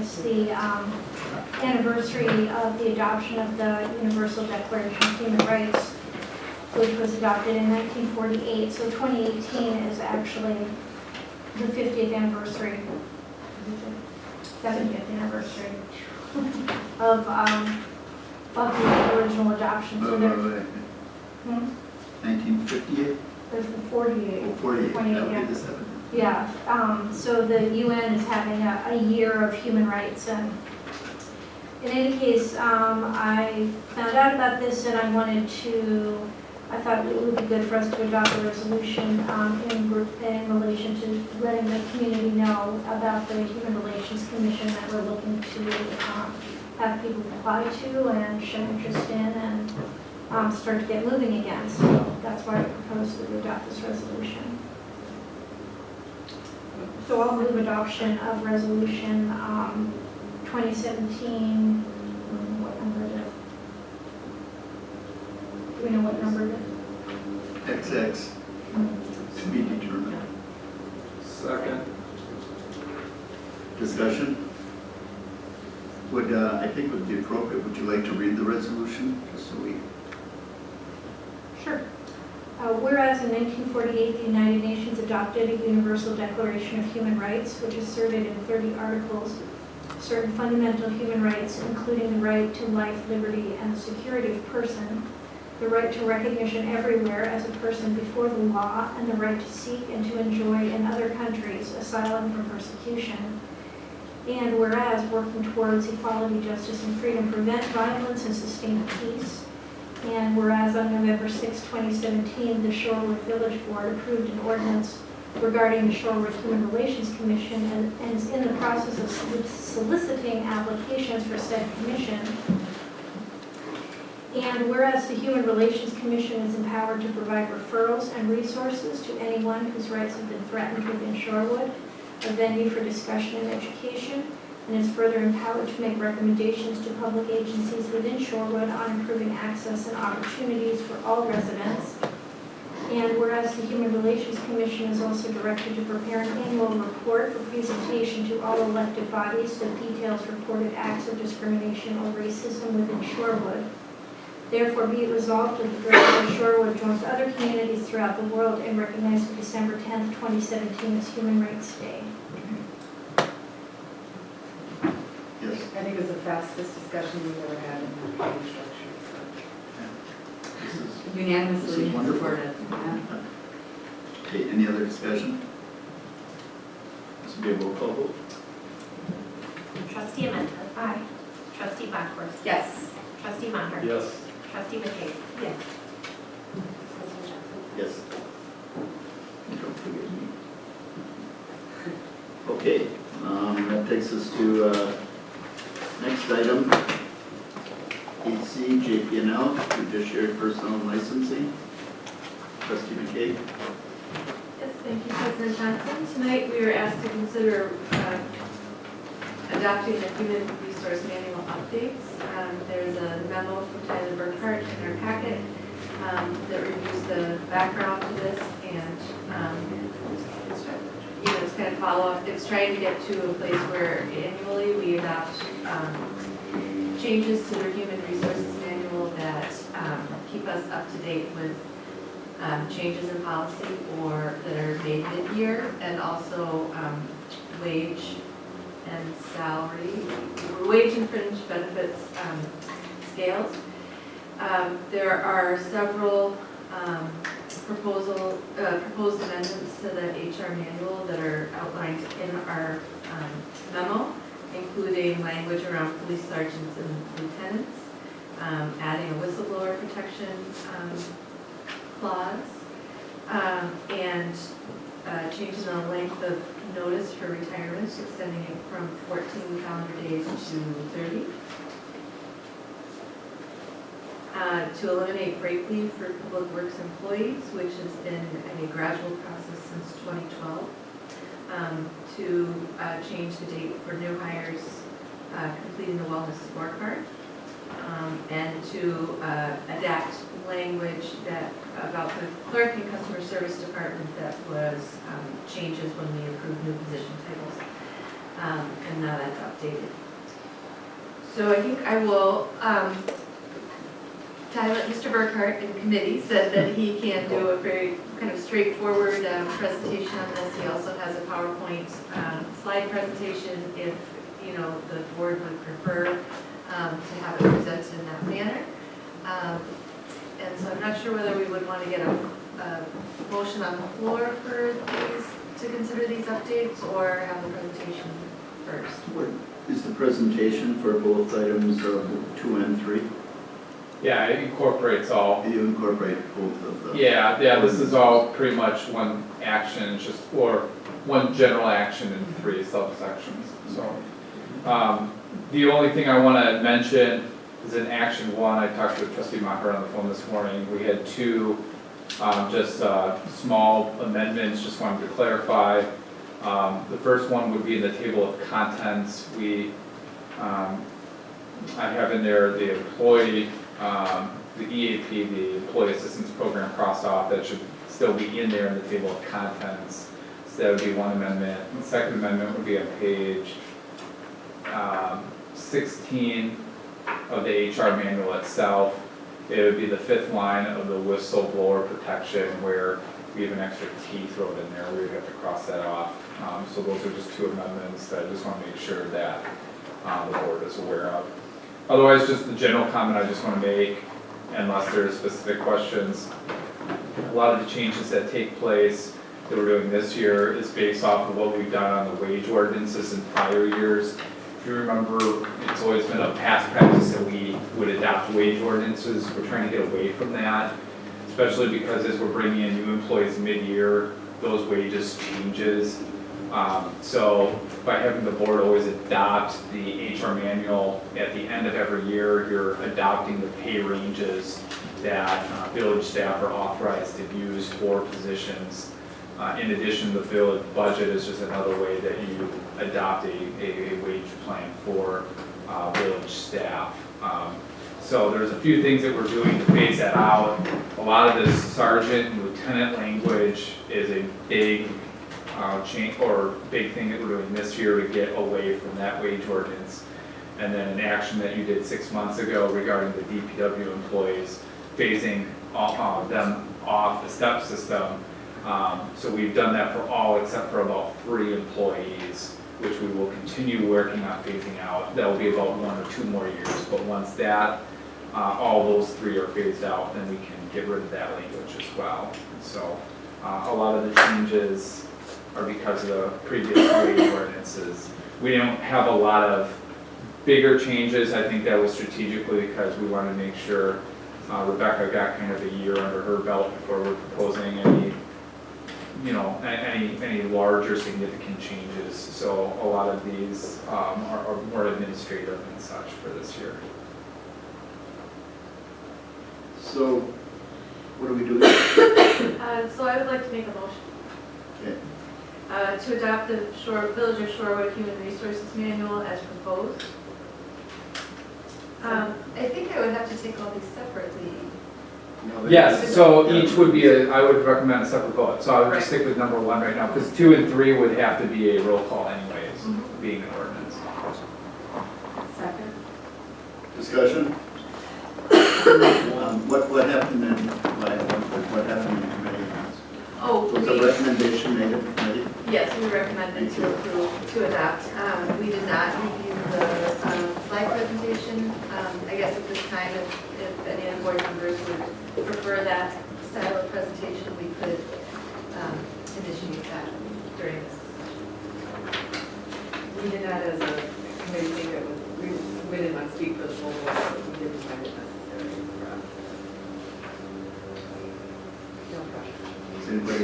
it's the anniversary of the adoption of the Universal Declaration of Human Rights, which was adopted in 1948. So 2018 is actually the 50th anniversary, 70th anniversary of the original adoption. So there, 1958? There's the 48. Oh, 48. 28, That would yeah. be the 70th. Yeah, so the UN is having a year of human rights, and in any case, I found out about this and I thought it would be good for us to adopt a resolution in relation to letting the community know about the Human Relations Commission that we're looking to have people apply to and show interest in and start to get moving again. So that's why I propose that we adopt this resolution. So I'll move adoption of resolution 2017, what number is it? Do we know what number it is? XX, to be determined. Second. Discussion? Would, I think would be appropriate, would you like to read the resolution, just so we... Sure. Whereas in 1948, the United Nations adopted a Universal Declaration of Human Rights, which asserted in 30 articles certain fundamental human rights, including the right to life, liberty, and the security of person, the right to recognition everywhere as a person before the law, and the right to seek and to enjoy in other countries asylum from persecution. And whereas working towards equality, justice, and freedom prevent violence and sustain peace. And whereas on November 6, 2017, the Shorewood Village Board approved an ordinance regarding the Shorewood Human Relations Commission and is in the process of soliciting applications for said commission. And whereas the Human Relations Commission is empowered to provide referrals and resources to anyone whose rights have been threatened within Shorewood, a venue for discussion and education, and is further empowered to make recommendations to public agencies within Shorewood on improving access and opportunities for all residents. And whereas the Human Relations Commission is also directed to prepare an annual report for presentation to all elected bodies that details reported acts of discrimination or racism within Shorewood. Therefore, be it resolved that the Director of Shorewood joins other communities throughout the world in recognizing December 10th, 2017 as Human Rights Day. Yes. I think it was the fastest discussion we've ever had in the committee structure. This is, Unanimously This is wonderful. supported. Yeah. okay, any other discussion? This will be a roll call vote. Trustee Amenta. Aye. Trustee Bachhorst. Yes. Trustee Maher. Yes. Trustee McKay. Yes. President Johnson. Yes. Don't forget me. Okay, that takes us to next item, 8C, JP&L, Judiciary Personnel and Licensing. Trustee McKay. Yes, thank you, President Johnson. Tonight, we were asked to consider adopting the Human Resource Manual updates. There's a memo from Tyler Burkhart in our packet that reviews the background to this, and it's kind of follow-up. It's trying to get to a place where annually we adopt changes to the Human Resources Manual that keep us up to date with changes in policy or that are made mid-year, and also wage and salary, wage and fringe benefits scales. There are several proposed amendments to the HR manual that are outlined in our memo, including language around police sergeants and lieutenants, adding a whistleblower protection clause, and changing the length of notice for retirement, extending it from 14 calendar days to 30. To eliminate break leave for public works employees, which has been a gradual process since 2012. To change the date for new hires completing the wellness scorecard, and to adapt language that about the clerk and customer service department that was changes when we approved new position titles. and now that's updated. So I think I will, Tyler, Mr. Burkhart in committee said that he can do a very kind of straightforward presentation on this. He also has a PowerPoint slide presentation if, you know, the board would prefer to have it presented in that manner. And so I'm not sure whether we would want to get a motion on the floor for these, to consider these updates, or have the presentation first. What is the presentation for both items 2 and 3? Yeah, it incorporates all. You incorporate both of them? Yeah, this is all pretty much one action, it's just, or one general action in 3 subsections, so. The only thing I want to mention is in action 1, I talked to Trustee Macher on the phone this morning. We had 2 just small amendments, just wanted to clarify. The first one would be in the table of contents. I have in there the employee, the EAP, the Employee Assistance Program crossed off. That should still be in there in the table of contents. So that would be one amendment. The second amendment would be on page 16 of the HR manual itself. It would be the 5th line of the whistleblower protection, where we have an extra T thrown in there. We would have to cross that off. So those are just 2 amendments that I just want to make sure that the board is aware of. Otherwise, just the general comment I just want to make, unless there are specific questions. A lot of the changes that take place that we're doing this year is based off of what we've done on the wage ordinances in prior years. If you remember, it's always been a past practice that we would adopt wage ordinances. We're trying to get away from that, especially because as we're bringing in new employees mid-year, those wages changes. So by having the board always adopt the HR manual at the end of every year, you're adopting the pay ranges that village staff are authorized to use for positions. In addition, the village budget is just another way that you adopt a wage plan for village staff. So there's a few things that we're doing to phase that out. A lot of this sergeant and lieutenant language is a big change, or big thing that we're doing this year to get away from that wage ordinance. And then an action that you did 6 months ago regarding the DPW employees, phasing them off the step system. So we've done that for all except for about 3 employees, which we will continue working on phasing out. That will be about 1 or 2 more years, but once that, all those 3 are phased out, then we can get rid of that language as well. So a lot of the changes are because of the previous wage ordinances. We don't have a lot of bigger changes. I think that was strategically because we wanted to make sure Rebecca got kind of a year under her belt before we're proposing any larger significant changes. So a lot of these are more administrative and such for this year. So, what are we doing? So I would like to make a motion Okay. to adopt the Village of Shorewood Human Resources Manual as proposed. I think I would have to take all these separately. No, Yes, so Yeah. each would be I would recommend a separate vote. So I would just stick with number 1 right now, because 2 and 3 would have to be a roll call anyways, being an ordinance. Second? Discussion? What happened in, what happened in committee? Oh, Was a recommendation made at committee? yes, we recommended to approve, to adopt. We did not review the slide presentation. I guess at this time, if any of the board members would prefer that style of presentation, we could initiate that during this discussion. We did not, as a committee, think it was, we didn't want to speak for the full board, so we didn't find it necessary for us. No pressure. Does anybody?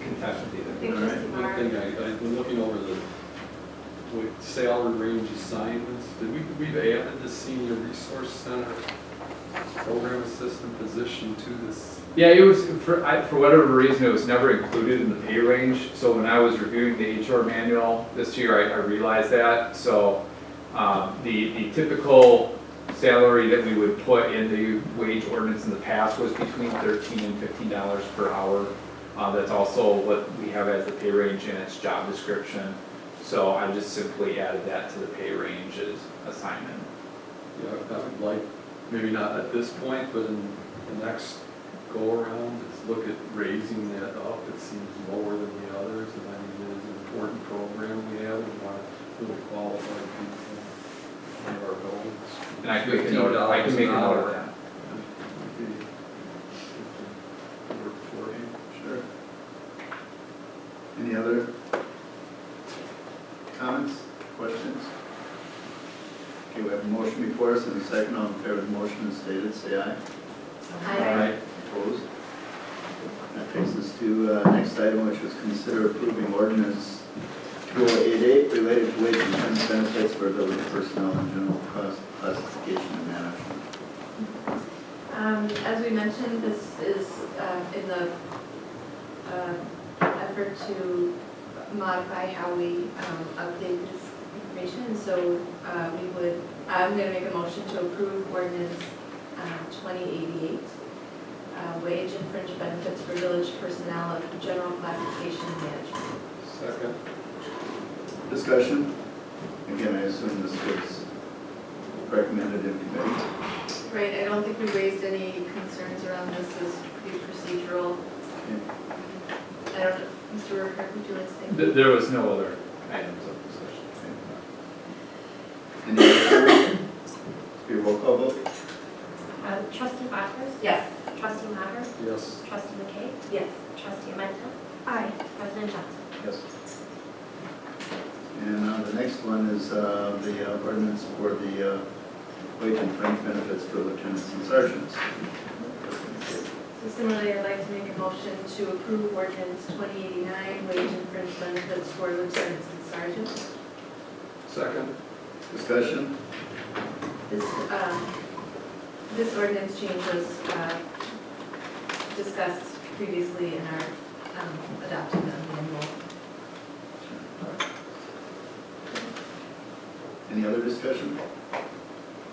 Contested either. Thank you, All right. Mr. One Marr. thing, I've been looking over the salary range assignments. We've added the senior resource center program assistant position to this. Yeah, it was, for whatever reason, it was never included in the pay range. So when I was reviewing the HR manual this year, I realized that. So the typical salary that we would put in the wage ordinance in the past was between $13 and $15 per hour. That's also what we have as the pay range in its job description. So I just simply added that to the pay ranges assignment. Yeah, I would like, maybe not at this point, but in the next go-around, is look at raising that up. It seems lower than the others, and I mean, it is an important program we have, we want to really qualify people. One of our goals. And I can make a note, I can make a note of that. Work for you. Sure. Any other comments, questions? Okay, we have a motion before us and a second. All in favor of the motion as stated, say aye. Aye. Opposed? That takes us to next item, which was consider approving ordinance 2088 related to wage and fringe benefits for village personnel and general cost classification and management. As we mentioned, this is in the effort to modify how we update this information. And so I'm going to make a motion to approve ordinance 2088, wage and fringe benefits for village personnel of general classification and management. Second. Discussion? Again, I assume this was recommended in committee. Right, I don't think we raised any concerns around this as pretty procedural. I don't know, Mr. Rivera, would you like to say? There was no other items of discussion. Any other? Be a roll call vote? Trustee Bachhorst? Yes. Trustee Maher? Yes. Trustee McKay? Yes. Trustee Mental? Aye. President Johnson? Yes. And the next one is the ordinance for the wage and fringe benefits for lieutenants and sergeants. So similarly, I'd like to make a motion to approve ordinance 2089, wage and fringe benefits for lieutenants and sergeants. Second. Discussion? This ordinance change was discussed previously in our adopting the manual. Any other discussion?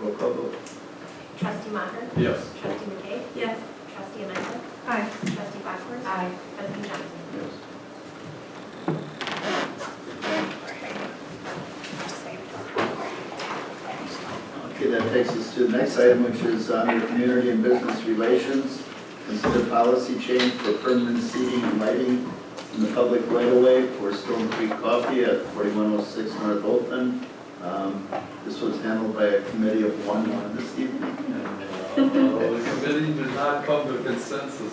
Roll call vote. Trustee Maher? Yes. Trustee McKay? Yes. Trustee Mental? Aye. Trustee Bachhorst? Aye. President Johnson? Yes. Okay, that takes us to the next item, which is under community and business relations. Consider policy change for permanent seating and lighting in the public right-of-way for Stone Creek Coffee at 4106 North Oakland. This was handled by a committee of one this evening. The committee did not come to a consensus. The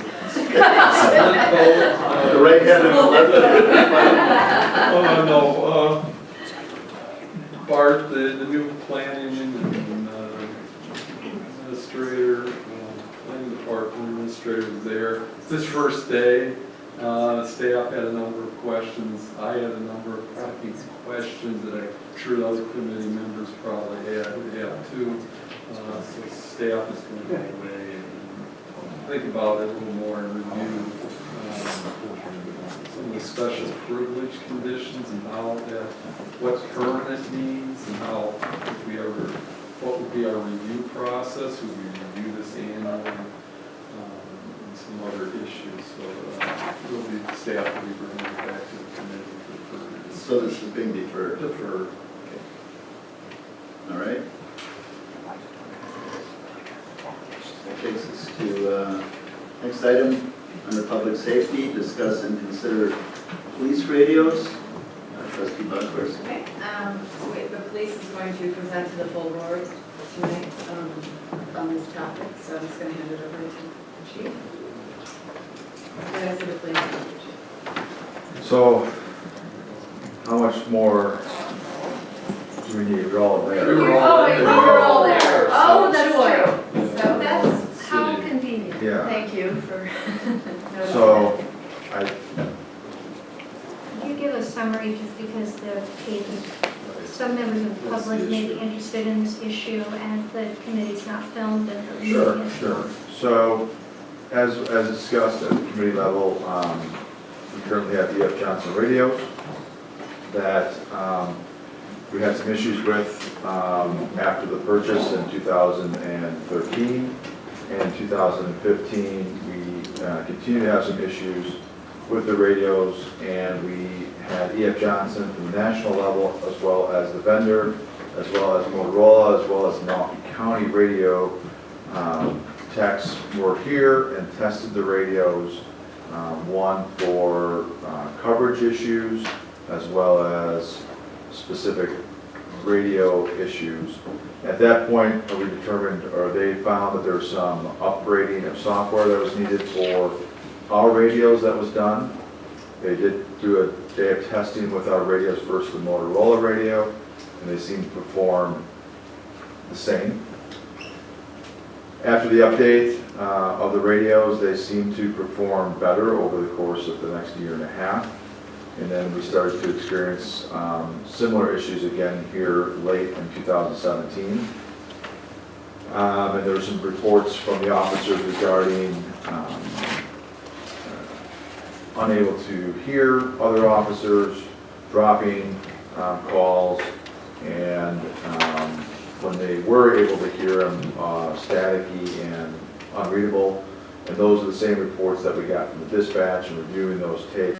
right hand and the left hand. Oh, no, Bart, the new planning administrator, planning department administrator was there. It's his first day. Staff had a number of questions. I had a number of questions that I'm sure the other committee members probably had too. So staff is going to go away and think about it a little more and review some of the special privilege conditions and how that, what permanent means and how, if we ever, what would be our review process? Would we review this annually? And some other issues. So staff will be bringing it back to the committee for further. So this is being deferred. Deferred. All right. That takes us to next item under public safety. Discuss and consider police radios. Trustee Bachhorst. Okay, the police is going to present to the full board tonight on this topic, so I'm just going to hand it over to the chief. Then I see the police. So, how much more do we need? We're all there. We're all there. We're all there. Oh, that's Joy. true. So that's how City. convenient. Yeah. Thank you for noticing. So, Could you give a summary, just because the pages, some members of the public may be interested in this issue and the committee's not filmed and the meeting is. Sure. So, as discussed at the committee level, we currently have EF Johnson radios that we had some issues with after the purchase in 2013. And in 2015, we continue to have some issues with the radios, and we had E.F. Johnson from the national level, as well as the vendor, as well as Motorola, as well as Milwaukee County radio techs were here and tested the radios, one for coverage issues, as well as specific radio issues. At that point, we determined, or they found that there was some upgrading of software that was needed for our radios that was done. They did do a day of testing with our radios versus the Motorola radio, and they seemed to perform the same. After the update of the radios, they seemed to perform better over the course of the next year and a half. And then we started to experience similar issues again here late in 2017. And there were some reports from the officers regarding unable to hear other officers, dropping calls, and when they were able to hear them, staticky and unreadable. And those are the same reports that we got from the dispatch and reviewing those tapes.